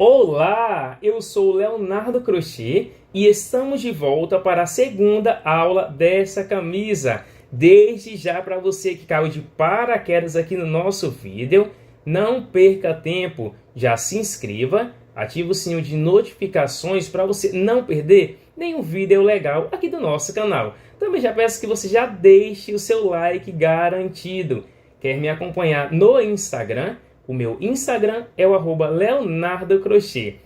Olá, eu sou o Leonardo Crochê e estamos de volta para a segunda aula dessa camisa. Desde já, para você que caiu de paraquedas aqui no nosso vídeo, não perca tempo, já se inscreva, ative o sininho de notificações para você não perder nenhum vídeo legal aqui do nosso canal. Também já peço que você já deixe o seu like garantido. Quer me acompanhar no Instagram? O meu Instagram é o @leonardocrochê.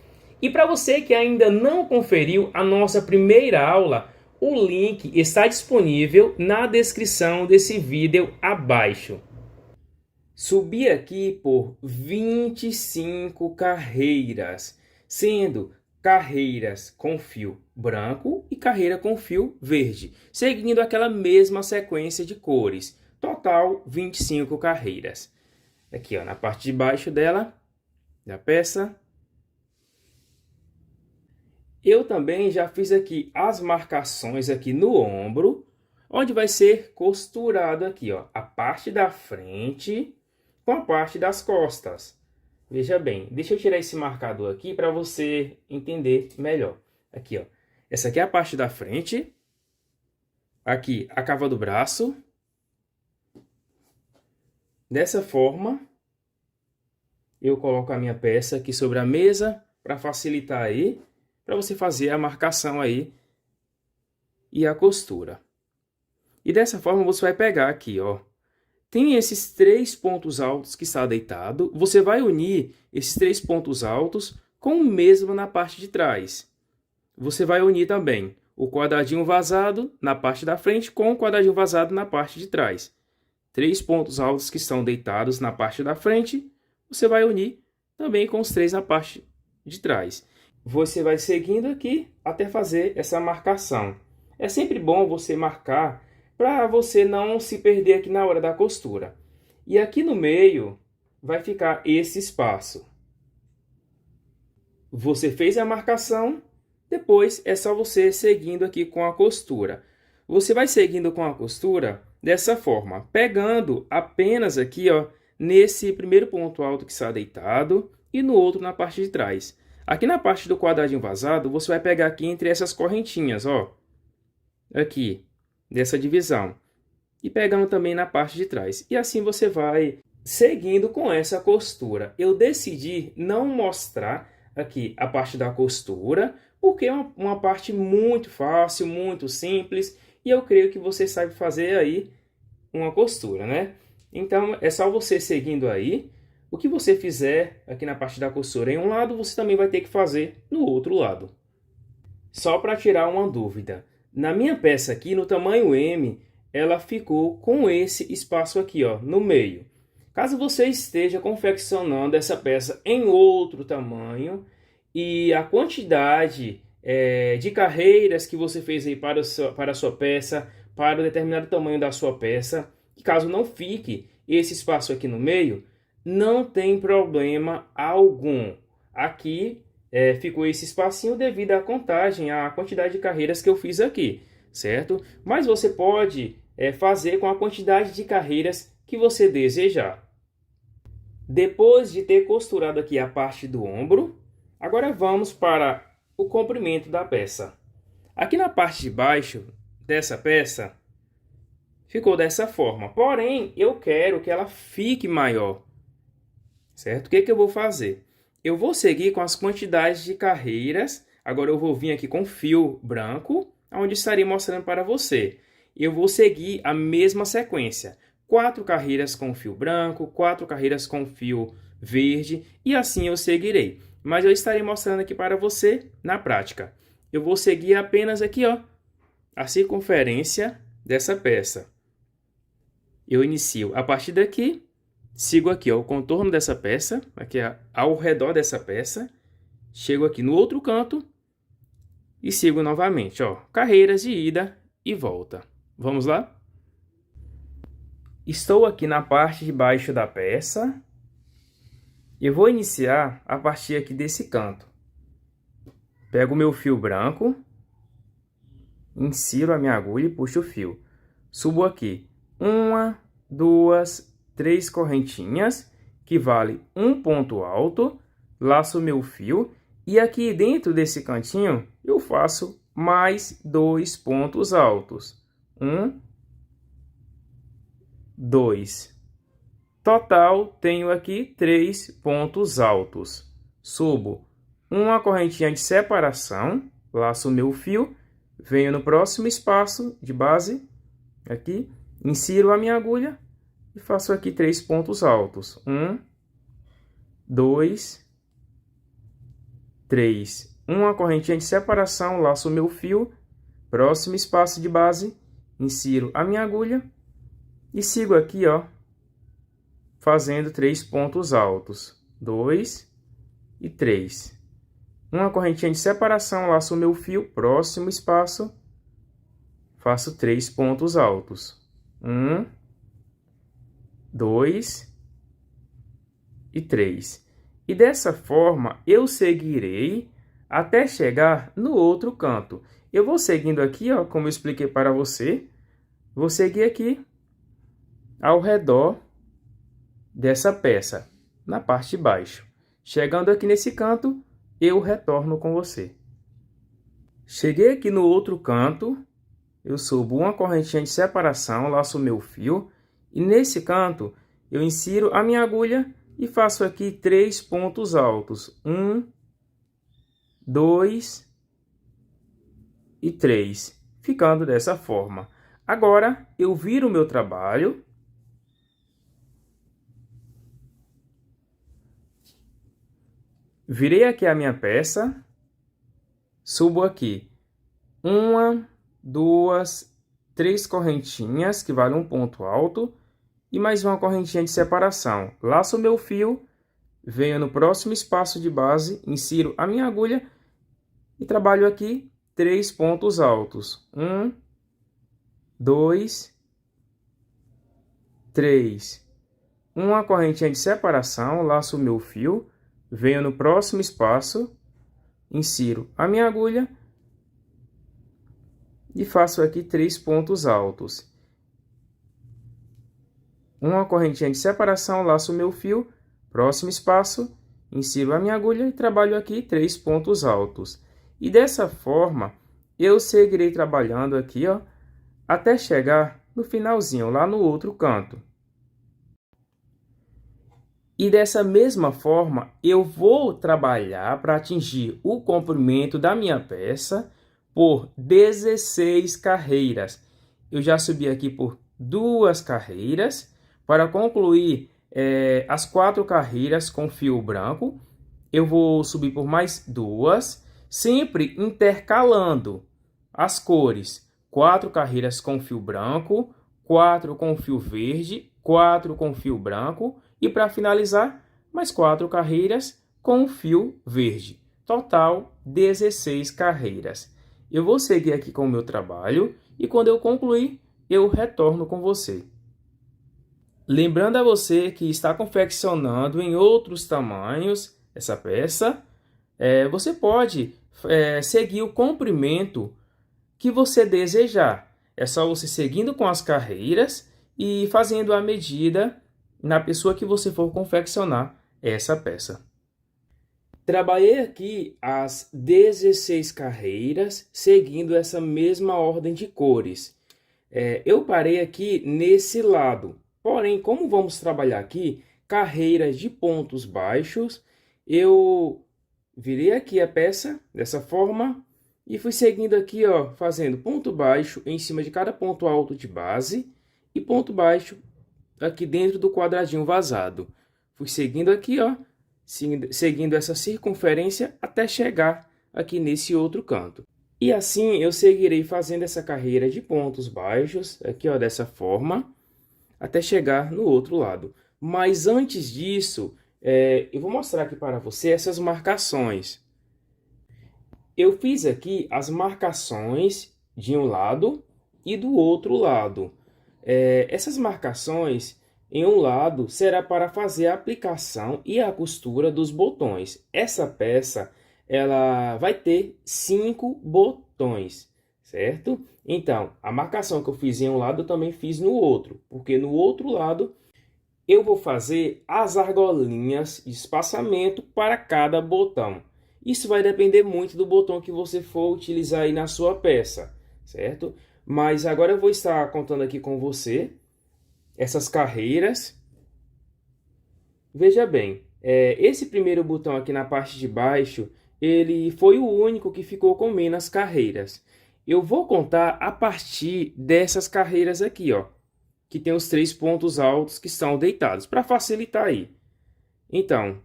E para você que ainda não conferiu a nossa primeira aula, o link está disponível na descrição desse vídeo abaixo. Subi aqui por 25 carreiras, sendo carreiras com fio branco e carreira com fio verde, seguindo aquela mesma sequência de cores. Total 25 carreiras. Aqui, ó, na parte de baixo dela, da peça. Eu também já fiz aqui as marcações aqui no ombro, onde vai ser costurado aqui, ó, a parte da frente com a parte das costas. Veja bem, deixa eu tirar esse marcador aqui para você entender melhor. Aqui, ó, essa aqui é a parte da frente. Aqui, a cava do braço. Dessa forma, eu coloco a minha peça aqui sobre a mesa para facilitar aí, para você fazer a marcação aí e a costura. E dessa forma você vai pegar aqui, ó, tem esses 3 pontos altos que está deitado, você vai unir esses 3 pontos altos com o mesmo na parte de trás. Você vai unir também o quadradinho vazado na parte da frente com o quadradinho vazado na parte de trás. 3 pontos altos que estão deitados na parte da frente, você vai unir também com os 3 na parte de trás. Você vai seguindo aqui até fazer essa marcação. É sempre bom você marcar para você não se perder aqui na hora da costura. E aqui no meio vai ficar esse espaço. Você fez a marcação, depois é só você seguindo aqui com a costura. Você vai seguindo com a costura dessa forma, pegando apenas aqui, ó, nesse primeiro ponto alto que está deitado e no outro na parte de trás. Aqui na parte do quadradinho vazado, você vai pegar aqui entre essas correntinhas, ó, aqui, dessa divisão. E pegando também na parte de trás. E assim você vai seguindo com essa costura. Eu decidi não mostrar aqui a parte da costura, porque é uma parte muito fácil, muito simples. E eu creio que você sabe fazer aí uma costura, né? Então, é só você seguindo aí. O que você fizer aqui na parte da costura em um lado, você também vai ter que fazer no outro lado. Só para tirar uma dúvida. Na minha peça aqui, no tamanho M, ela ficou com esse espaço aqui, ó, no meio. Caso você esteja confeccionando essa peça em outro tamanho e a quantidade de carreiras que você fez aí para a sua peça, para o determinado tamanho da sua peça, e caso não fique esse espaço aqui no meio, não tem problema algum. Aqui ficou esse espacinho devido à contagem, à quantidade de carreiras que eu fiz aqui, certo? Mas você pode fazer com a quantidade de carreiras que você desejar. Depois de ter costurado aqui a parte do ombro, agora vamos para o comprimento da peça. Aqui na parte de baixo dessa peça, ficou dessa forma. Porém, eu quero que ela fique maior, certo? O que eu vou fazer? Eu vou seguir com as quantidades de carreiras. Agora eu vou vir aqui com fio branco, onde estarei mostrando para você. Eu vou seguir a mesma sequência. 4 carreiras com fio branco, 4 carreiras com fio verde, e assim eu seguirei. Mas eu estarei mostrando aqui para você na prática. Eu vou seguir apenas aqui, ó, a circunferência dessa peça. Eu inicio a partir daqui, sigo aqui, ó, o contorno dessa peça, aqui ao redor dessa peça, chego aqui no outro canto e sigo novamente, ó, carreiras de ida e volta. Vamos lá? Estou aqui na parte de baixo da peça. Eu vou iniciar a partir aqui desse canto. Pego o meu fio branco, insiro a minha agulha e puxo o fio. Subo aqui 1, 2, 3 correntinhas, que vale um ponto alto, laço meu fio e aqui dentro desse cantinho eu faço mais 2 pontos altos. 1, 2. Total, tenho aqui 3 pontos altos. Subo uma correntinha de separação, laço meu fio, venho no próximo espaço de base, aqui, insiro a minha agulha e faço aqui 3 pontos altos. 1, 2, 3. Uma correntinha de separação, laço meu fio, próximo espaço de base, insiro a minha agulha e sigo aqui, ó, fazendo 3 pontos altos. 2 e 3. Uma correntinha de separação, laço meu fio, próximo espaço, faço 3 pontos altos. 1, 2 e 3. E dessa forma, eu seguirei até chegar no outro canto. Eu vou seguindo aqui, ó, como eu expliquei para você, vou seguir aqui ao redor dessa peça, na parte de baixo. Chegando aqui nesse canto, eu retorno com você. Cheguei aqui no outro canto, eu subo uma correntinha de separação, laço meu fio, e nesse canto eu insiro a minha agulha e faço aqui 3 pontos altos. 1, 2 e 3, ficando dessa forma. Agora eu viro o meu trabalho. Virei aqui a minha peça, subo aqui 1, 2, 3 correntinhas, que vale um ponto alto, e mais uma correntinha de separação. Laço o meu fio, venho no próximo espaço de base, insiro a minha agulha e trabalho aqui 3 pontos altos. 1, 2, 3. Uma correntinha de separação, laço o meu fio, venho no próximo espaço, insiro a minha agulha e faço aqui 3 pontos altos. Uma correntinha de separação, laço o meu fio, próximo espaço, insiro a minha agulha e trabalho aqui 3 pontos altos. E dessa forma, eu seguirei trabalhando aqui, ó, até chegar no finalzinho, lá no outro canto. E dessa mesma forma, eu vou trabalhar para atingir o comprimento da minha peça por 16 carreiras. Eu já subi aqui por 2 carreiras. Para concluir as 4 carreiras com fio branco, eu vou subir por mais 2, sempre intercalando as cores. 4 carreiras com fio branco, 4 com fio verde, 4 com fio branco e para finalizar, mais 4 carreiras com fio verde. Total, 16 carreiras. Eu vou seguir aqui com o meu trabalho e quando eu concluir, eu retorno com você. Lembrando a você que está confeccionando em outros tamanhos essa peça, você pode seguir o comprimento que você desejar. É só você seguindo com as carreiras e fazendo a medida na pessoa que você for confeccionar essa peça. Trabalhei aqui as 16 carreiras, seguindo essa mesma ordem de cores. Eu parei aqui nesse lado. Porém, como vamos trabalhar aqui carreiras de pontos baixos, eu virei aqui a peça dessa forma e fui seguindo aqui, ó, fazendo ponto baixo em cima de cada ponto alto de base e ponto baixo aqui dentro do quadradinho vazado. Fui seguindo aqui, ó, seguindo essa circunferência até chegar aqui nesse outro canto. E assim eu seguirei fazendo essa carreira de pontos baixos, aqui, ó, dessa forma, até chegar no outro lado. Mas antes disso, eu vou mostrar aqui para você essas marcações. Eu fiz aqui as marcações de um lado e do outro lado. Essas marcações em um lado será para fazer a aplicação e a costura dos botões. Essa peça ela vai ter 5 botões, certo? Então, a marcação que eu fiz em um lado eu também fiz no outro, porque no outro lado eu vou fazer as argolinhas de espaçamento para cada botão. Isso vai depender muito do botão que você for utilizar aí na sua peça, certo? Mas agora eu vou estar contando aqui com você essas carreiras. Veja bem, esse primeiro botão aqui na parte de baixo, ele foi o único que ficou com menos carreiras. Eu vou contar a partir dessas carreiras aqui, ó, que tem os 3 pontos altos que estão deitados, para facilitar aí. Então,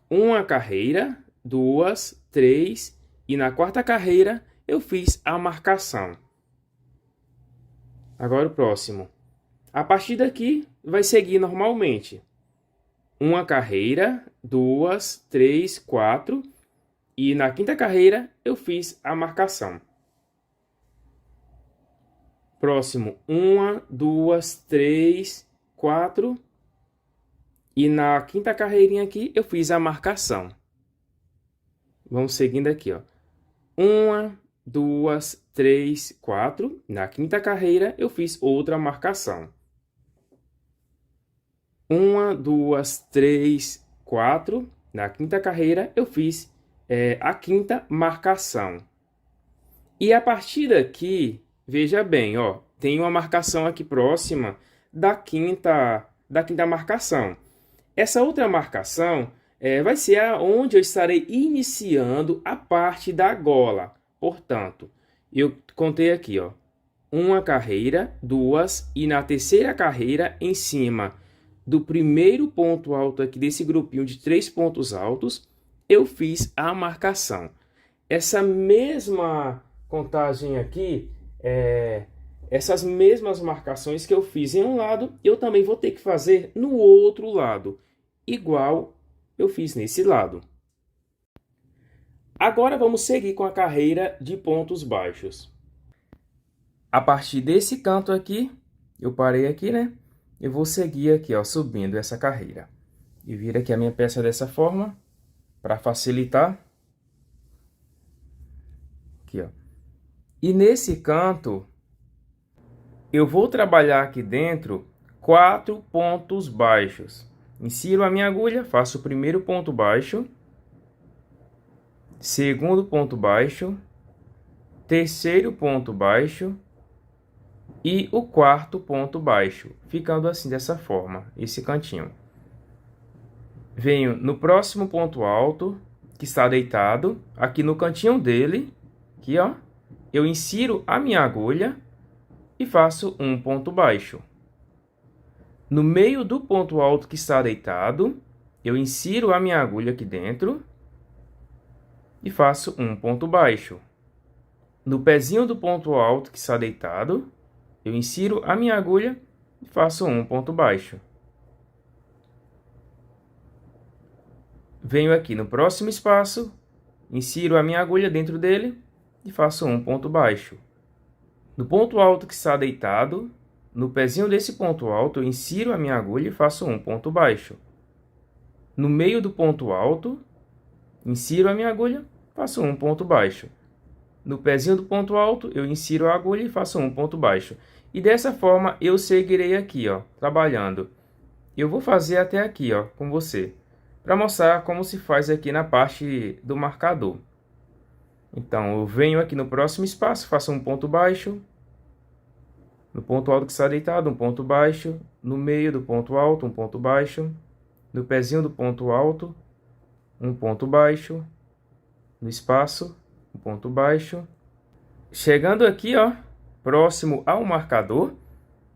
uma carreira, 2, 3, e na quarta carreira eu fiz a marcação. Agora o próximo. A partir daqui vai seguir normalmente. Uma carreira, 2, 3, 4, e na quinta carreira eu fiz a marcação. Próximo, 1, 2, 3, 4, e na quinta carreirinha aqui eu fiz a marcação. Vamos seguindo aqui, ó. 1, 2, 3, 4, na quinta carreira eu fiz outra marcação. 1, 2, 3, 4, na quinta carreira eu fiz a quinta marcação. E a partir daqui, veja bem, ó, tem uma marcação aqui próxima da quinta marcação. Essa outra marcação vai ser onde eu estarei iniciando a parte da gola. Portanto, eu contei aqui, ó, uma carreira, 2, e na terceira carreira, em cima do primeiro ponto alto aqui desse grupinho de 3 pontos altos, eu fiz a marcação. Essa mesma contagem aqui, essas mesmas marcações que eu fiz em um lado, eu também vou ter que fazer no outro lado, igual eu fiz nesse lado. Agora vamos seguir com a carreira de pontos baixos. A partir desse canto aqui, eu parei aqui, né? Eu vou seguir aqui, ó, subindo essa carreira. E vira aqui a minha peça dessa forma, para facilitar. Aqui, ó. E nesse canto, eu vou trabalhar aqui dentro 4 pontos baixos. Insiro a minha agulha, faço o primeiro ponto baixo, segundo ponto baixo, terceiro ponto baixo e o quarto ponto baixo, ficando assim dessa forma, esse cantinho. Venho no próximo ponto alto, que está deitado, aqui no cantinho dele, aqui ó, eu insiro a minha agulha e faço um ponto baixo. No meio do ponto alto que está deitado, eu insiro a minha agulha aqui dentro e faço um ponto baixo. No pezinho do ponto alto que está deitado, eu insiro a minha agulha e faço um ponto baixo. Venho aqui no próximo espaço, insiro a minha agulha dentro dele e faço um ponto baixo. No ponto alto que está deitado, no pezinho desse ponto alto, eu insiro a minha agulha e faço um ponto baixo. No meio do ponto alto, insiro a minha agulha, faço um ponto baixo. No pezinho do ponto alto, eu insiro a agulha e faço um ponto baixo. E dessa forma, eu seguirei aqui, ó, trabalhando. Eu vou fazer até aqui, ó, com você, para mostrar como se faz aqui na parte do marcador. Então, eu venho aqui no próximo espaço, faço um ponto baixo. No ponto alto que está deitado, um ponto baixo. No meio do ponto alto, um ponto baixo. No pezinho do ponto alto, um ponto baixo. No espaço, um ponto baixo. Chegando aqui, ó, próximo ao marcador,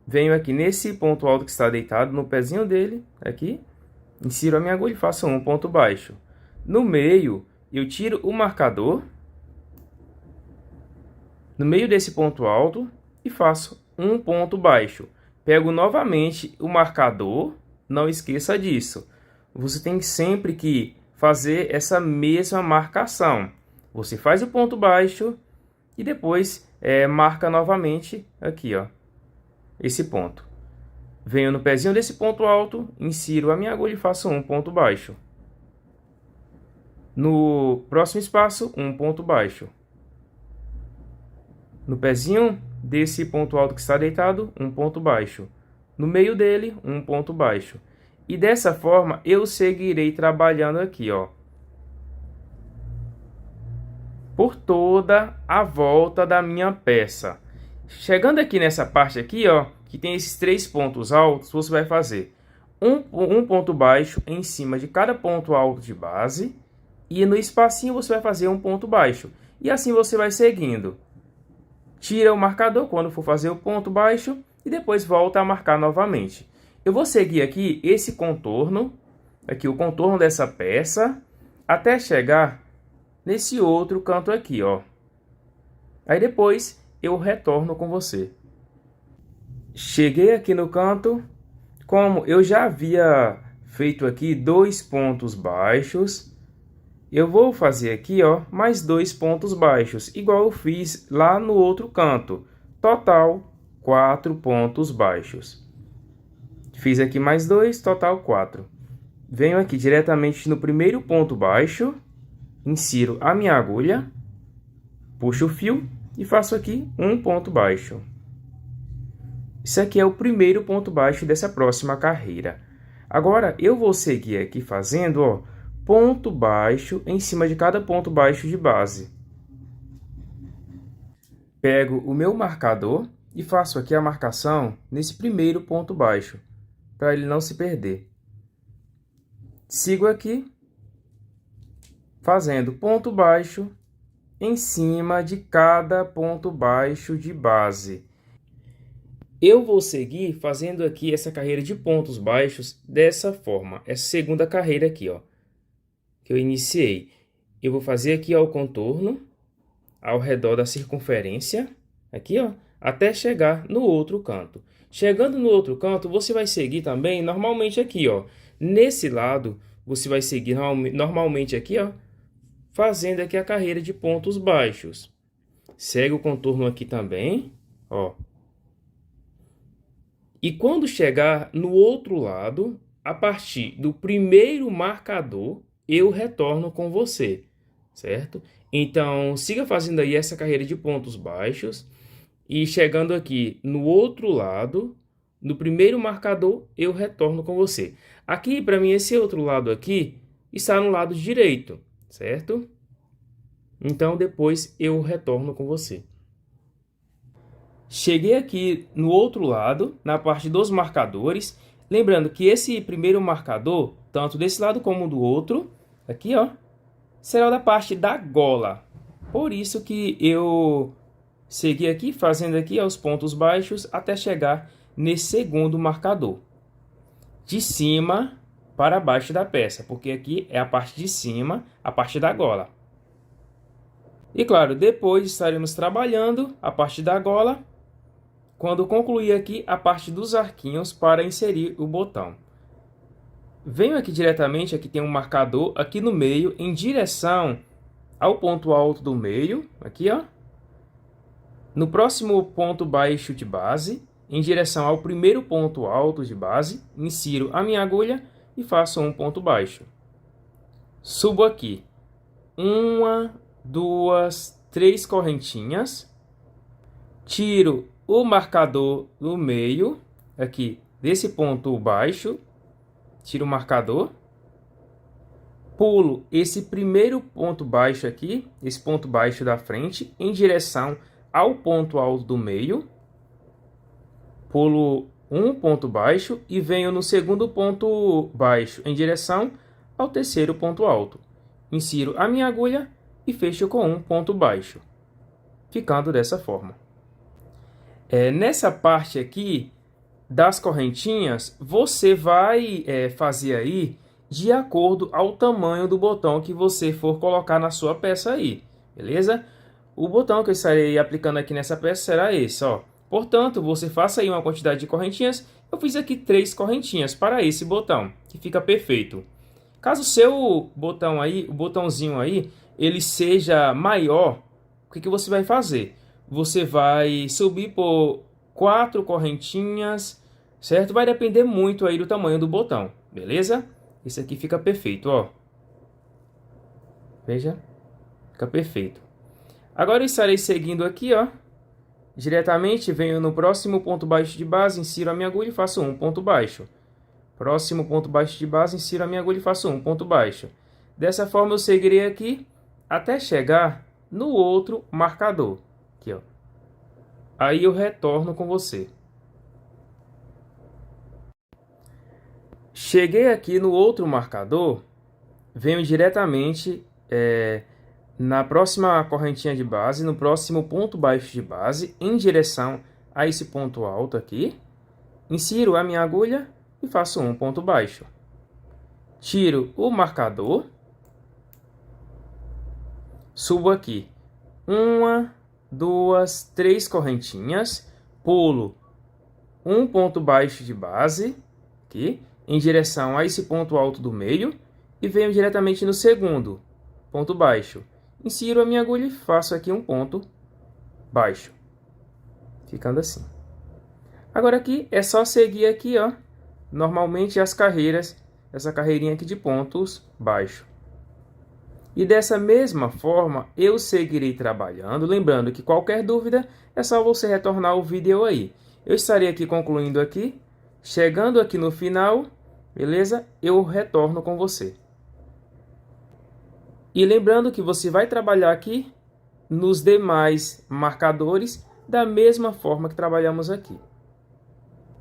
venho aqui nesse ponto alto que está deitado, no pezinho dele, aqui, insiro a minha agulha e faço um ponto baixo. No meio, eu tiro o marcador, no meio desse ponto alto, e faço um ponto baixo. Pego novamente o marcador, não esqueça disso. Você tem sempre que fazer essa mesma marcação. Você faz o ponto baixo e depois marca novamente aqui, ó, esse ponto. Venho no pezinho desse ponto alto, insiro a minha agulha e faço um ponto baixo. No próximo espaço, um ponto baixo. No pezinho desse ponto alto que está deitado, um ponto baixo. No meio dele, um ponto baixo. E dessa forma eu seguirei trabalhando aqui, ó, por toda a volta da minha peça. Chegando aqui nessa parte aqui, ó, que tem esses 3 pontos altos, você vai fazer um ponto baixo em cima de cada ponto alto de base, e no espacinho você vai fazer um ponto baixo. E assim você vai seguindo. Tira o marcador quando for fazer o ponto baixo e depois volta a marcar novamente. Eu vou seguir aqui esse contorno, aqui o contorno dessa peça, até chegar nesse outro canto aqui, ó. Aí depois eu retorno com você. Cheguei aqui no canto, como eu já havia feito aqui 2 pontos baixos, eu vou fazer aqui, ó, mais 2 pontos baixos, igual eu fiz lá no outro canto. Total, 4 pontos baixos. Fiz aqui mais 2, total 4. Venho aqui diretamente no primeiro ponto baixo, insiro a minha agulha, puxo o fio e faço aqui um ponto baixo. Isso aqui é o primeiro ponto baixo dessa próxima carreira. Agora, eu vou seguir aqui fazendo, ó, ponto baixo em cima de cada ponto baixo de base. Pego o meu marcador e faço aqui a marcação nesse primeiro ponto baixo, para ele não se perder. Sigo aqui, fazendo ponto baixo em cima de cada ponto baixo de base. Eu vou seguir fazendo aqui essa carreira de pontos baixos dessa forma, essa segunda carreira aqui, ó, que eu iniciei. Eu vou fazer aqui, ó, o contorno ao redor da circunferência, aqui, ó, até chegar no outro canto. Chegando no outro canto, você vai seguir também normalmente aqui, ó, nesse lado, você vai seguir normalmente aqui, ó, fazendo aqui a carreira de pontos baixos. Segue o contorno aqui também, ó. E quando chegar no outro lado, a partir do primeiro marcador, eu retorno com você, certo? Então, siga fazendo aí essa carreira de pontos baixos. E chegando aqui no outro lado, no primeiro marcador, eu retorno com você. Aqui, para mim, esse outro lado aqui está no lado direito, certo? Então, depois eu retorno com você. Cheguei aqui no outro lado, na parte dos marcadores. Lembrando que esse primeiro marcador, tanto desse lado como do outro, aqui, ó, será da parte da gola. Por isso que eu segui aqui, fazendo aqui os pontos baixos, até chegar nesse segundo marcador. De cima para baixo da peça, porque aqui é a parte de cima, a parte da gola. E claro, depois estaremos trabalhando a parte da gola, quando concluir aqui a parte dos arquinhos para inserir o botão. Venho aqui diretamente, aqui tem um marcador aqui no meio, em direção ao ponto alto do meio, aqui, ó. No próximo ponto baixo de base, em direção ao primeiro ponto alto de base, insiro a minha agulha e faço um ponto baixo. Subo aqui 1, 2, 3 correntinhas, tiro o marcador do meio, aqui, desse ponto baixo, tiro o marcador, pulo esse primeiro ponto baixo aqui, esse ponto baixo da frente, em direção ao ponto alto do meio, pulo um ponto baixo e venho no segundo ponto baixo, em direção ao terceiro ponto alto. Insiro a minha agulha e fecho com um ponto baixo, ficando dessa forma. Nessa parte aqui das correntinhas, você vai fazer aí de acordo ao tamanho do botão que você for colocar na sua peça aí, beleza? O botão que eu estarei aplicando aqui nessa peça será esse, ó. Portanto, você faça aí uma quantidade de correntinhas. Eu fiz aqui 3 correntinhas para esse botão, que fica perfeito. Caso o seu botão aí, o botãozinho aí, ele seja maior, o que você vai fazer? Você vai subir por 4 correntinhas, certo? Vai depender muito aí do tamanho do botão, beleza? Esse aqui fica perfeito, ó. Veja, fica perfeito. Agora eu estarei seguindo aqui, ó. Diretamente venho no próximo ponto baixo de base, insiro a minha agulha e faço um ponto baixo. próximo ponto baixo de base, insiro a minha agulha e faço um ponto baixo. Dessa forma eu seguirei aqui até chegar no outro marcador. Aqui, ó. Aí eu retorno com você. Cheguei aqui no outro marcador, venho diretamente na próxima correntinha de base, no próximo ponto baixo de base, em direção a esse ponto alto aqui. Insiro a minha agulha e faço um ponto baixo. Tiro o marcador. Subo aqui. 1, 2, 3 correntinhas. Pulo um ponto baixo de base aqui, em direção a esse ponto alto do meio. E venho diretamente no segundo ponto baixo. Insiro a minha agulha e faço aqui um ponto baixo. Ficando assim. Agora aqui é só seguir aqui, ó, normalmente as carreiras, essa carreirinha aqui de pontos baixos. E dessa mesma forma eu seguirei trabalhando, lembrando que qualquer dúvida é só você retornar o vídeo aí. Eu estarei aqui concluindo aqui, chegando aqui no final, beleza? Eu retorno com você. E lembrando que você vai trabalhar aqui nos demais marcadores da mesma forma que trabalhamos aqui.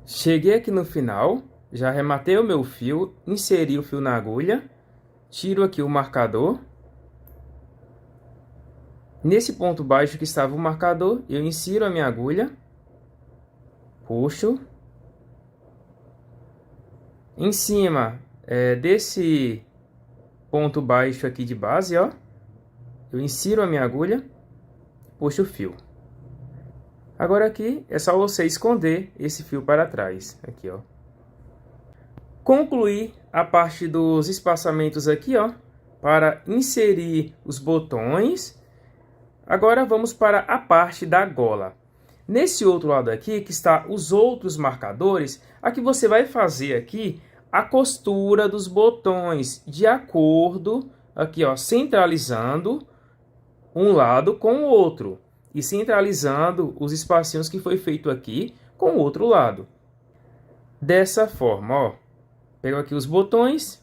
Cheguei aqui no final, já arrematei o meu fio, inseri o fio na agulha, tiro aqui o marcador. Nesse ponto baixo que estava o marcador, eu insiro a minha agulha, puxo. Em cima desse ponto baixo aqui de base, ó, eu insiro a minha agulha, puxo o fio. Agora aqui é só você esconder esse fio para trás, aqui, ó. Concluí a parte dos espaçamentos aqui, ó, para inserir os botões. Agora vamos para a parte da gola. Nesse outro lado aqui, que está os outros marcadores, aqui você vai fazer aqui a costura dos botões de acordo, aqui, ó, centralizando um lado com o outro. E centralizando os espacinhos que foi feito aqui com o outro lado. Dessa forma, ó. Pego aqui os botões.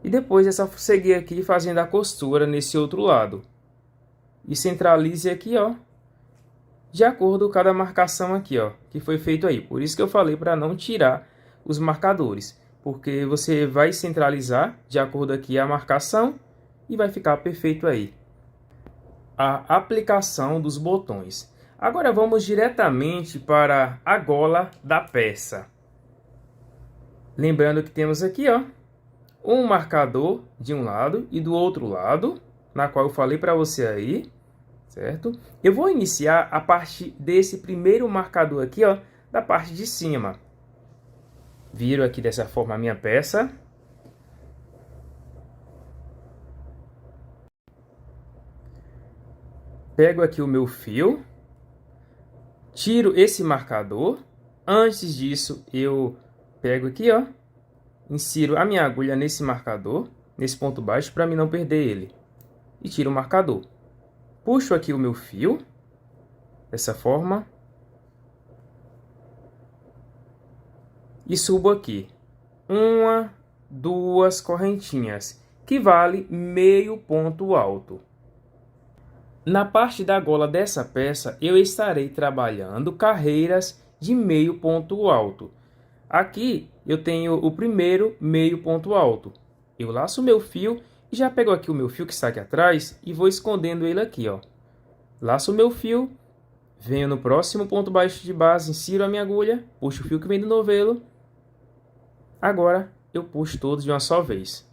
E depois é só seguir aqui fazendo a costura nesse outro lado. E centralize aqui, ó. De acordo com cada marcação aqui, ó. Que foi feito aí. Por isso que eu falei para não tirar os marcadores. Porque você vai centralizar de acordo aqui a marcação. E vai ficar perfeito aí a aplicação dos botões. Agora vamos diretamente para a gola da peça. Lembrando que temos aqui, ó, um marcador de um lado e do outro lado, na qual eu falei para você aí, certo? Eu vou iniciar a partir desse primeiro marcador aqui, ó, da parte de cima. Viro aqui dessa forma a minha peça. Pego aqui o meu fio, tiro esse marcador. Antes disso, eu pego aqui, ó, insiro a minha agulha nesse marcador, nesse ponto baixo, para mim não perder ele. E tiro o marcador. Puxo aqui o meu fio, dessa forma. E subo aqui. 1, 2 correntinhas, que vale meio ponto alto. Na parte da gola dessa peça, eu estarei trabalhando carreiras de meio ponto alto. Aqui eu tenho o primeiro meio ponto alto. Eu laço o meu fio e já pego aqui o meu fio que está aqui atrás e vou escondendo ele aqui, ó. Laço o meu fio, venho no próximo ponto baixo de base, insiro a minha agulha, puxo o fio que vem do novelo. Agora eu puxo todos de uma só vez.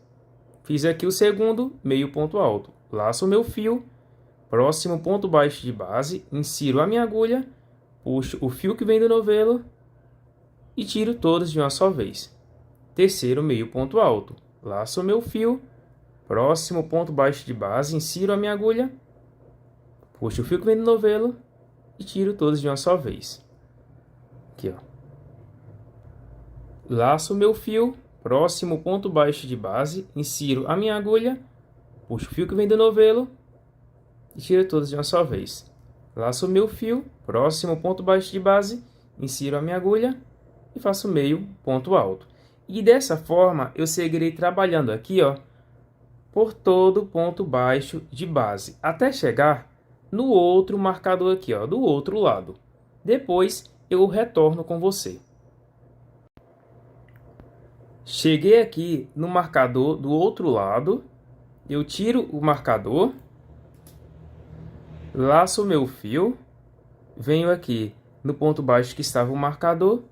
Fiz aqui o segundo meio ponto alto. Laço o meu fio. Próximo ponto baixo de base, insiro a minha agulha, puxo o fio que vem do novelo e tiro todos de uma só vez. Terceiro meio ponto alto, laço o meu fio, próximo ponto baixo de base, insiro a minha agulha, puxo o fio que vem do novelo e tiro todos de uma só vez. Aqui, ó. Laço o meu fio, próximo ponto baixo de base, insiro a minha agulha, puxo o fio que vem do novelo e tiro todos de uma só vez. Laço o meu fio, próximo ponto baixo de base, insiro a minha agulha, e faço meio ponto alto. E dessa forma, eu seguirei trabalhando aqui, ó, por todo ponto baixo de base, até chegar no outro marcador aqui, ó, do outro lado. Depois, eu retorno com você. Cheguei aqui no marcador do outro lado, eu tiro o marcador, laço o meu fio, venho aqui no ponto baixo que estava o marcador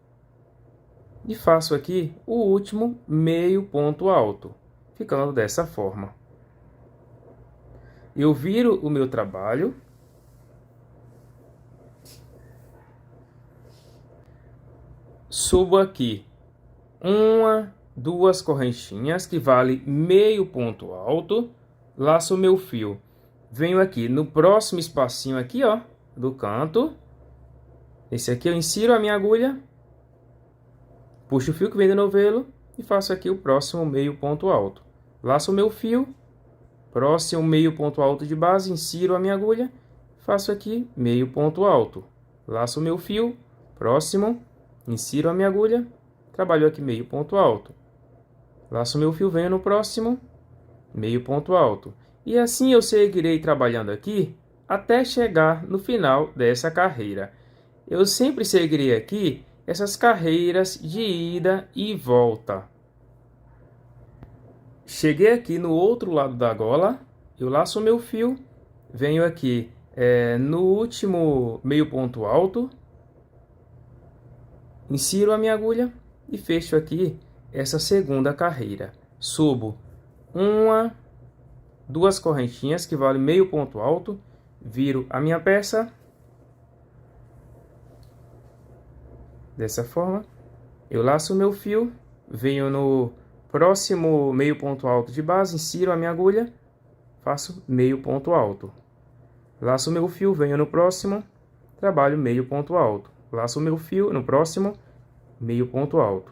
e faço aqui o último meio ponto alto, ficando dessa forma. Eu viro o meu trabalho, subo aqui uma, duas correntinhas que vale meio ponto alto, laço o meu fio, venho aqui no próximo espacinho aqui, ó, do canto. Esse aqui eu insiro a minha agulha, puxo o fio que vem do novelo e faço aqui o próximo meio ponto alto. Laço o meu fio, próximo meio ponto alto de base, insiro a minha agulha, faço aqui meio ponto alto. Laço o meu fio, próximo, insiro a minha agulha, trabalho aqui meio ponto alto. Laço o meu fio, venho no próximo, meio ponto alto. E assim eu seguirei trabalhando aqui até chegar no final dessa carreira. Eu sempre seguirei aqui essas carreiras de ida e volta. Cheguei aqui no outro lado da gola, eu laço o meu fio, venho aqui no último meio ponto alto, insiro a minha agulha e fecho aqui essa segunda carreira. Subo uma, duas correntinhas que vale meio ponto alto, viro a minha peça. Dessa forma, eu laço o meu fio, venho no próximo meio ponto alto de base, insiro a minha agulha, faço meio ponto alto. Laço o meu fio, venho no próximo, trabalho meio ponto alto. Laço o meu fio no próximo, meio ponto alto.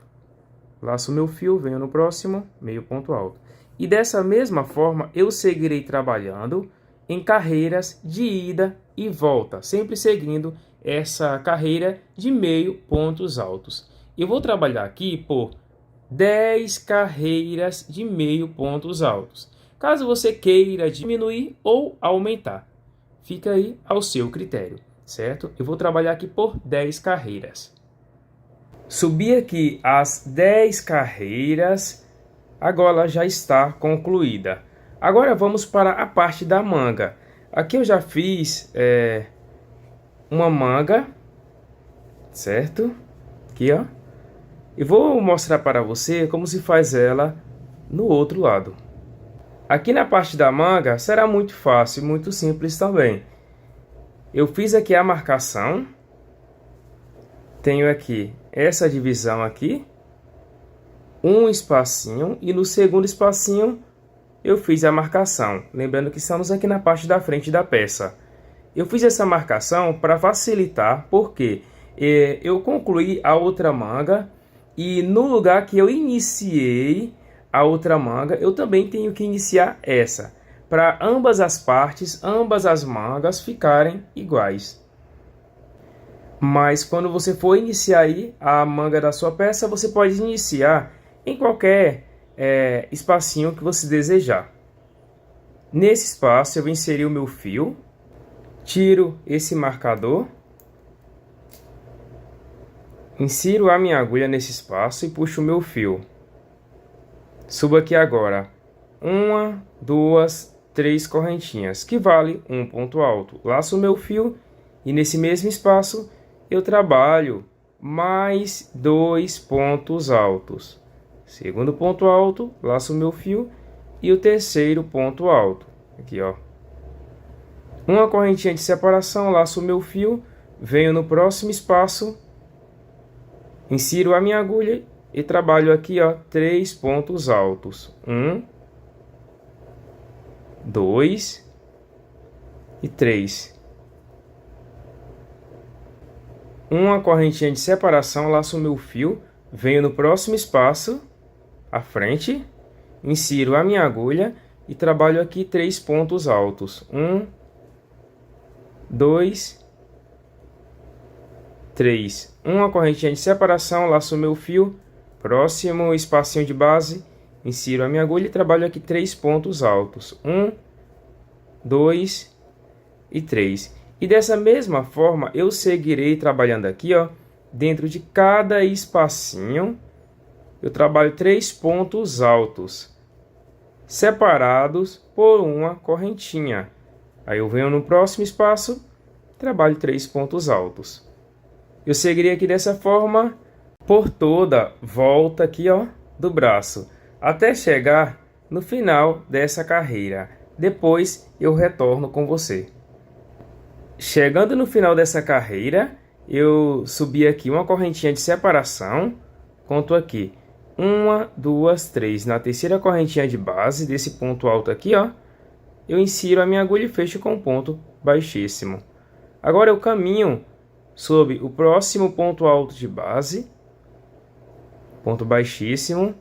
Laço o meu fio, venho no próximo, meio ponto alto. E dessa mesma forma, eu seguirei trabalhando em carreiras de ida e volta, sempre seguindo essa carreira de meio pontos altos. Eu vou trabalhar aqui por 10 carreiras de meio pontos altos. Caso você queira diminuir ou aumentar, fica aí ao seu critério, certo? Eu vou trabalhar aqui por 10 carreiras. Subi aqui as 10 carreiras, a gola já está concluída. Agora vamos para a parte da manga. Aqui eu já fiz uma manga, certo? Aqui, ó. E vou mostrar para você como se faz ela no outro lado. Aqui na parte da manga será muito fácil, muito simples também. Eu fiz aqui a marcação. Tenho aqui essa divisão aqui. Um espacinho e no segundo espacinho eu fiz a marcação. Lembrando que estamos aqui na parte da frente da peça. Eu fiz essa marcação para facilitar, porque eu concluí a outra manga e no lugar que eu iniciei a outra manga, eu também tenho que iniciar essa, para ambas as partes, ambas as mangas ficarem iguais. Mas quando você for iniciar aí a manga da sua peça, você pode iniciar em qualquer espacinho que você desejar. Nesse espaço eu vou inserir o meu fio, tiro esse marcador, insiro a minha agulha nesse espaço e puxo o meu fio. Subo aqui agora uma, duas, três correntinhas, que vale um ponto alto. Laço o meu fio e nesse mesmo espaço eu trabalho mais 2 pontos altos. Segundo ponto alto, laço o meu fio e o terceiro ponto alto. Aqui, ó. Uma correntinha de separação, laço o meu fio, venho no próximo espaço, insiro a minha agulha e trabalho aqui, ó, 3 pontos altos. 1, 2 e 3. Uma correntinha de separação, laço o meu fio, venho no próximo espaço, à frente, insiro a minha agulha e trabalho aqui 3 pontos altos. 1, 2 3. Uma correntinha de separação, laço o meu fio, próximo espacinho de base, insiro a minha agulha e trabalho aqui 3 pontos altos. 1, 2 e 3. E dessa mesma forma, eu seguirei trabalhando aqui, ó, dentro de cada espacinho, eu trabalho 3 pontos altos, separados por uma correntinha. Aí eu venho no próximo espaço, trabalho 3 pontos altos. Eu seguirei aqui dessa forma por toda volta aqui, ó, do braço, até chegar no final dessa carreira. Depois eu retorno com você. Chegando no final dessa carreira, eu subi aqui uma correntinha de separação, conto aqui 1, 2, 3. Na terceira correntinha de base desse ponto alto aqui, ó, eu insiro a minha agulha e fecho com um ponto baixíssimo. Agora eu caminho sob o próximo ponto alto de base, ponto baixíssimo,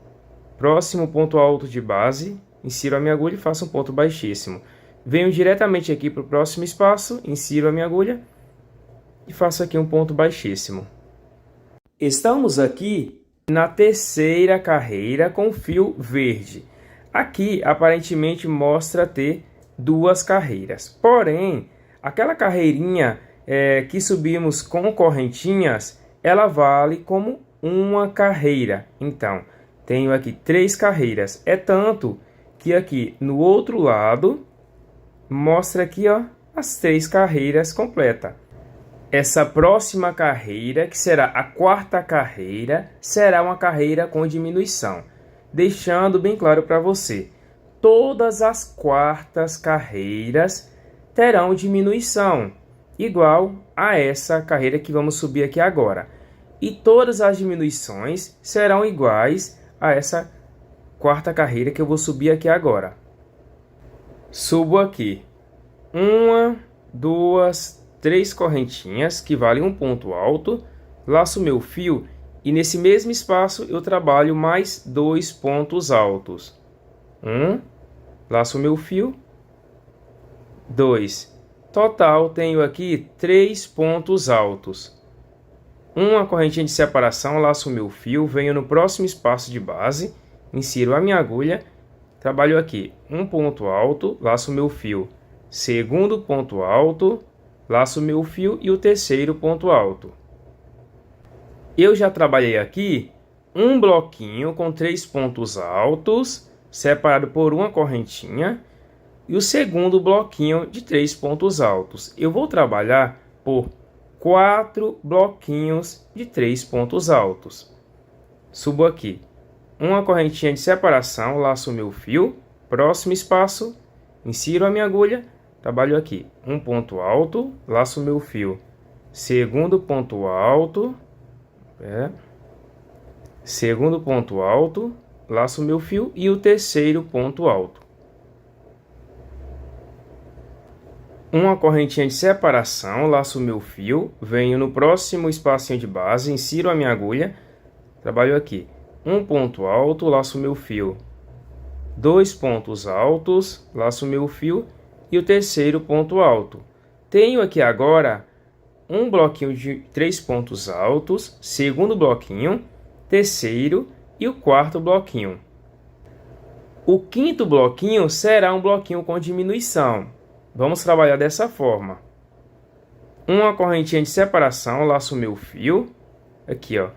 próximo ponto alto de base, insiro a minha agulha e faço um ponto baixíssimo. Venho diretamente aqui para o próximo espaço, insiro a minha agulha e faço aqui um ponto baixíssimo. Estamos aqui na terceira carreira com fio verde. Aqui aparentemente mostra ter 2 carreiras, porém aquela carreirinha que subimos com correntinhas, ela vale como uma carreira. Então, tenho aqui 3 carreiras. É tanto que aqui no outro lado mostra aqui, ó, as 3 carreiras completas. Essa próxima carreira, que será a 4ª carreira, será uma carreira com diminuição. Deixando bem claro para você, todas as 4ª carreiras terão diminuição, igual a essa carreira que vamos subir aqui agora. E todas as diminuições serão iguais a essa 4ª carreira que eu vou subir aqui agora. Subo aqui 1, 2, 3 correntinhas, que valem um ponto alto, laço meu fio e nesse mesmo espaço eu trabalho mais 2 pontos altos. 1, laço meu fio, 2. Total, tenho aqui 3 pontos altos. Uma correntinha de separação, laço meu fio, venho no próximo espaço de base, insiro a minha agulha, trabalho aqui um ponto alto, laço meu fio, segundo ponto alto, laço meu fio e o terceiro ponto alto. Eu já trabalhei aqui um bloquinho com 3 pontos altos, separado por uma correntinha, e o segundo bloquinho de 3 pontos altos. Eu vou trabalhar por 4 bloquinhos de 3 pontos altos. Subo aqui uma correntinha de separação, laço meu fio, próximo espaço, insiro a minha agulha, trabalho aqui um ponto alto, laço meu fio, segundo ponto alto, segundo ponto alto, laço meu fio e o terceiro ponto alto. Uma correntinha de separação, laço meu fio, venho no próximo espacinho de base, insiro a minha agulha, trabalho aqui um ponto alto, laço meu fio, 2 pontos altos, laço meu fio e o terceiro ponto alto. Tenho aqui agora um bloquinho de 3 pontos altos, segundo bloquinho, terceiro e o quarto bloquinho. O quinto bloquinho será um bloquinho com diminuição. Vamos trabalhar dessa forma. Uma correntinha de separação, laço meu fio, aqui, ó.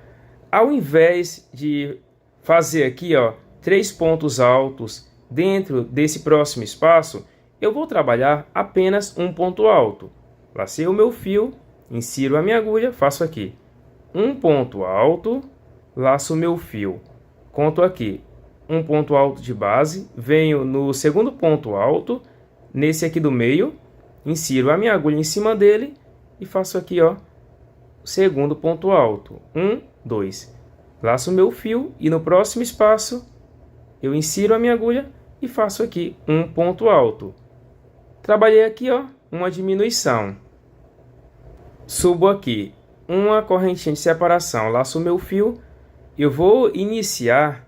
Ao invés de fazer aqui, ó, 3 pontos altos dentro desse próximo espaço, eu vou trabalhar apenas um ponto alto. Lacei o meu fio, insiro a minha agulha, faço aqui um ponto alto, laço o meu fio, conto aqui um ponto alto de base, venho no segundo ponto alto, nesse aqui do meio, insiro a minha agulha em cima dele e faço aqui, ó, o segundo ponto alto. 1, 2. Laço o meu fio e no próximo espaço eu insiro a minha agulha e faço aqui um ponto alto. Trabalhei aqui, ó, uma diminuição. Subo aqui uma correntinha de separação, laço o meu fio. Eu vou iniciar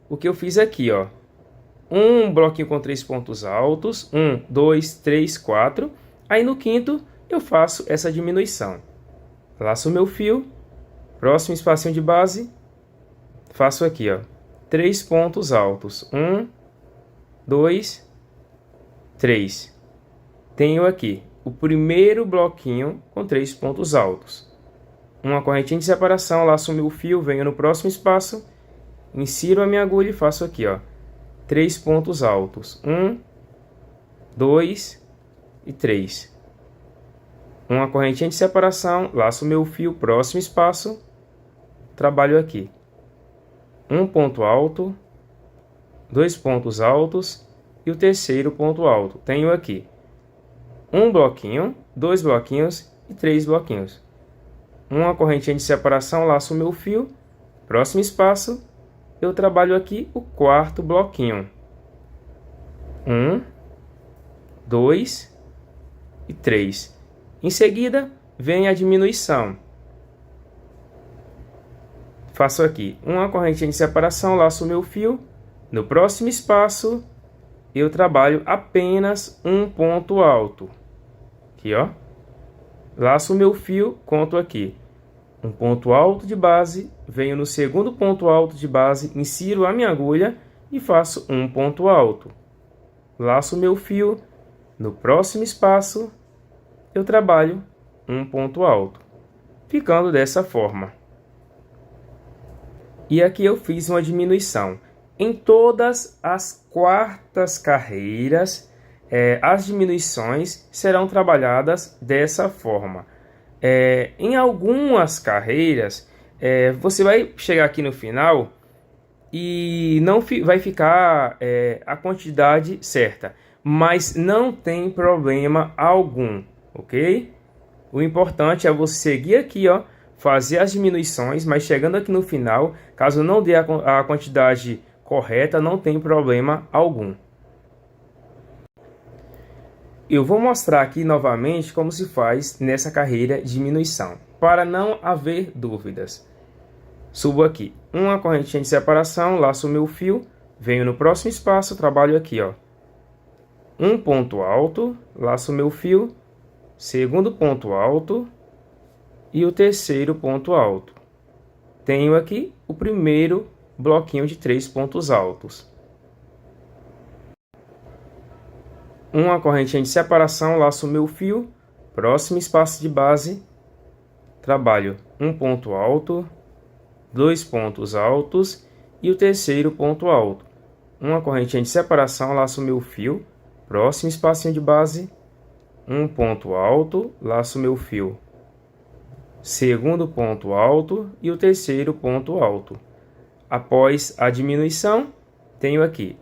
o que eu fiz aqui, ó. Um bloquinho com 3 pontos altos, 1, 2, 3, 4. Aí no quinto eu faço essa diminuição. laço o meu fio, próximo espacinho de base, faço aqui, ó, 3 pontos altos. 1, 2, 3. Tenho aqui o primeiro bloquinho com 3 pontos altos. Uma correntinha de separação, laço o meu fio, venho no próximo espaço, insiro a minha agulha e faço aqui, ó, 3 pontos altos. 1, 2 e 3. Uma correntinha de separação, laço o meu fio, próximo espaço, trabalho aqui. Um ponto alto, 2 pontos altos e o terceiro ponto alto. Tenho aqui um bloquinho, 2 bloquinhos e 3 bloquinhos. Uma correntinha de separação, laço o meu fio, próximo espaço, eu trabalho aqui o quarto bloquinho. 1, 2 e 3. Em seguida, vem a diminuição. Faço aqui uma correntinha de separação, laço o meu fio. No próximo espaço, eu trabalho apenas um ponto alto. Aqui, ó. Laço o meu fio, conto aqui. Um ponto alto de base, venho no segundo ponto alto de base, insiro a minha agulha e faço um ponto alto. Laço o meu fio, no próximo espaço, eu trabalho um ponto alto, ficando dessa forma. E aqui eu fiz uma diminuição. Em todas as quartas carreiras, as diminuições serão trabalhadas dessa forma. Em algumas carreiras, você vai chegar aqui no final e não vai ficar a quantidade certa, mas não tem problema algum, ok? O importante é você seguir aqui, ó, fazer as diminuições, mas chegando aqui no final, caso não dê a quantidade correta, não tem problema algum. Eu vou mostrar aqui novamente como se faz nessa carreira de diminuição, para não haver dúvidas. Subo aqui uma correntinha de separação, laço o meu fio, venho no próximo espaço, trabalho aqui, ó, um ponto alto, laço o meu fio, segundo ponto alto e o terceiro ponto alto. Tenho aqui o primeiro bloquinho de 3 pontos altos. Uma correntinha de separação, laço o meu fio, próximo espaço de base, trabalho um ponto alto, 2 pontos altos e o terceiro ponto alto. Uma correntinha de separação, laço o meu fio, próximo espacinho de base, um ponto alto, laço o meu fio, segundo ponto alto e o terceiro ponto alto. Após a diminuição, tenho aqui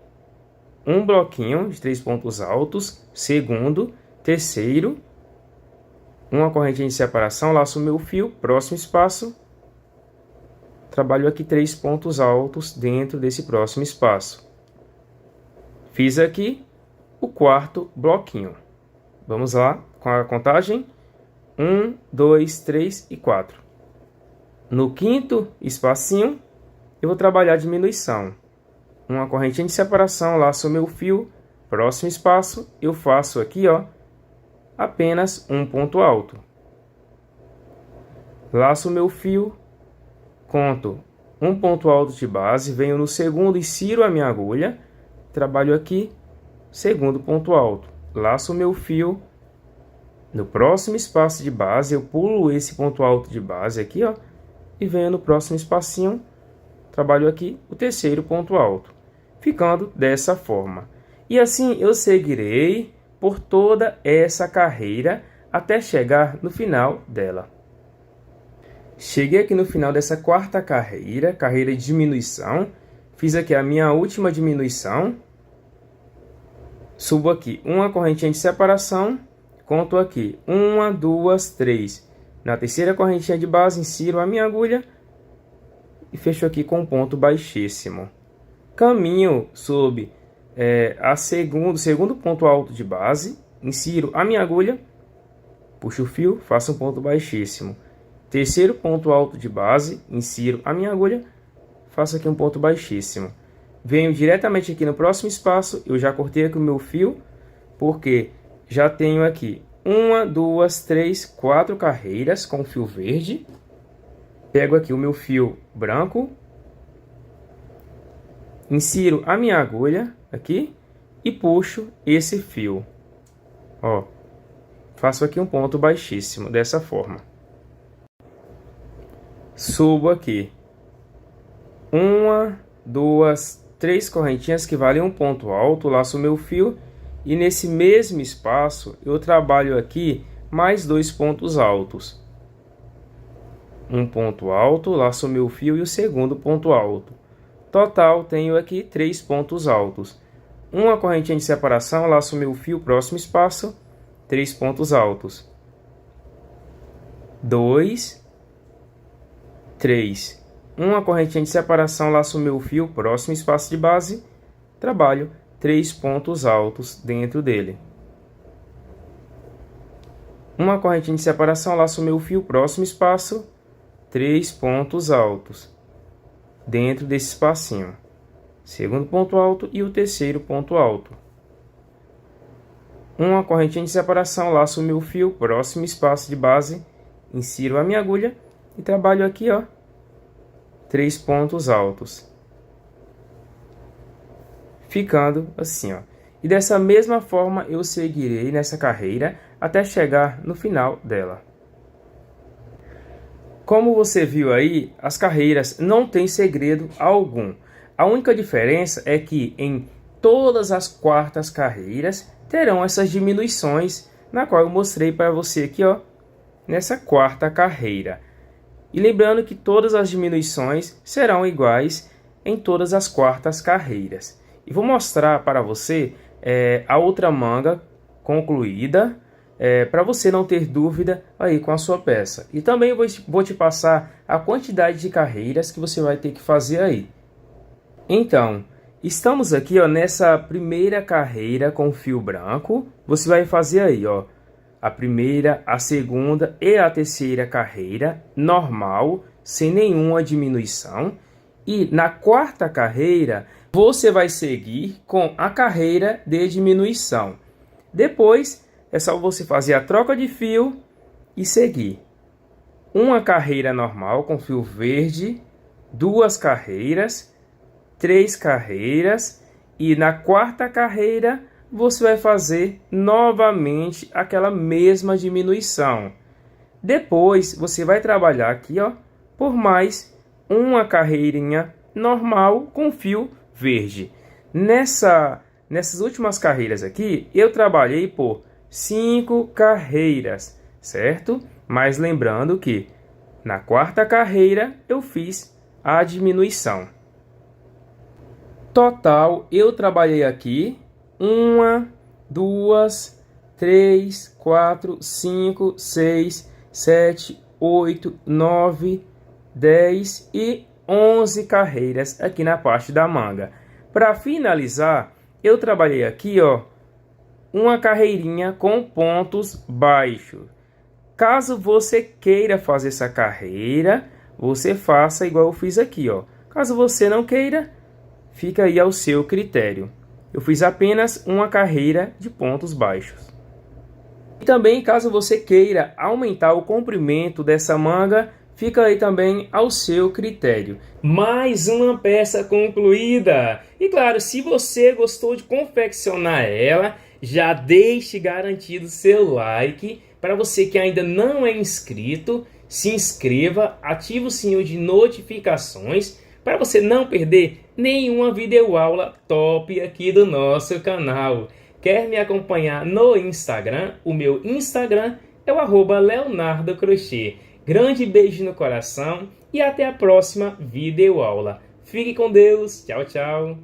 um bloquinho de 3 pontos altos, segundo, terceiro, uma correntinha de separação, laço o meu fio, próximo espaço, trabalho aqui 3 pontos altos dentro desse próximo espaço. Fiz aqui o quarto bloquinho. Vamos lá com a contagem: 1, 2, 3 e 4. No quinto espacinho, eu vou trabalhar a diminuição. Uma correntinha de separação, laço o meu fio, próximo espaço, eu faço aqui, ó, apenas um ponto alto. Laço o meu fio, conto um ponto alto de base, venho no segundo, insiro a minha agulha, trabalho aqui, segundo ponto alto. Laço o meu fio, no próximo espaço de base, eu pulo esse ponto alto de base aqui, ó, e venho no próximo espacinho, trabalho aqui o terceiro ponto alto, ficando dessa forma. E assim eu seguirei por toda essa carreira até chegar no final dela. Cheguei aqui no final dessa quarta carreira, carreira de diminuição. Fiz aqui a minha última diminuição. Subo aqui uma correntinha de separação, conto aqui 1, 2, 3. Na terceira correntinha de base, insiro a minha agulha e fecho aqui com um ponto baixíssimo. Caminho sob segundo ponto alto de base, insiro a minha agulha, puxo o fio, faço um ponto baixíssimo. Terceiro ponto alto de base, insiro a minha agulha, faço aqui um ponto baixíssimo. Venho diretamente aqui no próximo espaço, eu já cortei aqui o meu fio, porque já tenho aqui 1, 2, 3, 4 carreiras com fio verde. Pego aqui o meu fio branco. Insiro a minha agulha aqui e puxo esse fio. Ó, faço aqui um ponto baixíssimo, dessa forma. Subo aqui. 1, 2, 3 correntinhas que valem um ponto alto, laço o meu fio e nesse mesmo espaço eu trabalho aqui mais 2 pontos altos. Um ponto alto, laço o meu fio e o segundo ponto alto. Total, tenho aqui 3 pontos altos. Uma correntinha de separação, laço o meu fio, próximo espaço, 3 pontos altos. 2, 3. Uma correntinha de separação, laço o meu fio, próximo espaço de base, trabalho 3 pontos altos dentro dele. Uma correntinha de separação, laço o meu fio, próximo espaço, 3 pontos altos dentro desse espacinho. Segundo ponto alto e o terceiro ponto alto. Uma correntinha de separação, laço o meu fio, próximo espaço de base, insiro a minha agulha e trabalho aqui, ó, 3 pontos altos. Ficando assim, ó. E dessa mesma forma eu seguirei nessa carreira até chegar no final dela. Como você viu aí, as carreiras não têm segredo algum. A única diferença é que em todas as quartas carreiras terão essas diminuições, na qual eu mostrei para você aqui, ó, nessa quarta carreira. E lembrando que todas as diminuições serão iguais em todas as quartas carreiras. E vou mostrar para você a outra manga concluída, para você não ter dúvida aí com a sua peça. E também vou te passar a quantidade de carreiras que você vai ter que fazer aí. Então, estamos aqui, ó, nessa primeira carreira com fio branco. Você vai fazer aí, ó, a primeira, a segunda e a terceira carreira normal, sem nenhuma diminuição. E na quarta carreira, você vai seguir com a carreira de diminuição. Depois, é só você fazer a troca de fio e seguir. Uma carreira normal com fio verde, 2 carreiras, 3 carreiras e na quarta carreira você vai fazer novamente aquela mesma diminuição. Depois você vai trabalhar aqui, ó, por mais uma carreirinha normal com fio verde. Nessas últimas carreiras aqui eu trabalhei por 5 carreiras, certo? Mas lembrando que na quarta carreira eu fiz a diminuição. Total, eu trabalhei aqui 1, 2, 3, 4, 5, 6, 7, 8, 9, 10 e 11 carreiras aqui na parte da manga. Para finalizar, eu trabalhei aqui, ó, uma carreirinha com pontos baixos. Caso você queira fazer essa carreira, você faça igual eu fiz aqui, ó. Caso você não queira, fica aí ao seu critério. Eu fiz apenas uma carreira de pontos baixos. E também, caso você queira aumentar o comprimento dessa manga, fica aí também ao seu critério. Mais uma peça concluída! E claro, se você gostou de confeccionar ela, já deixe garantido seu like. Para você que ainda não é inscrito, se inscreva, ative o sininho de notificações para você não perder nenhuma videoaula top aqui do nosso canal. Quer me acompanhar no Instagram? O meu Instagram é o @leonardocrochê. Grande beijo no coração e até a próxima videoaula. Fique com Deus. Tchau, tchau.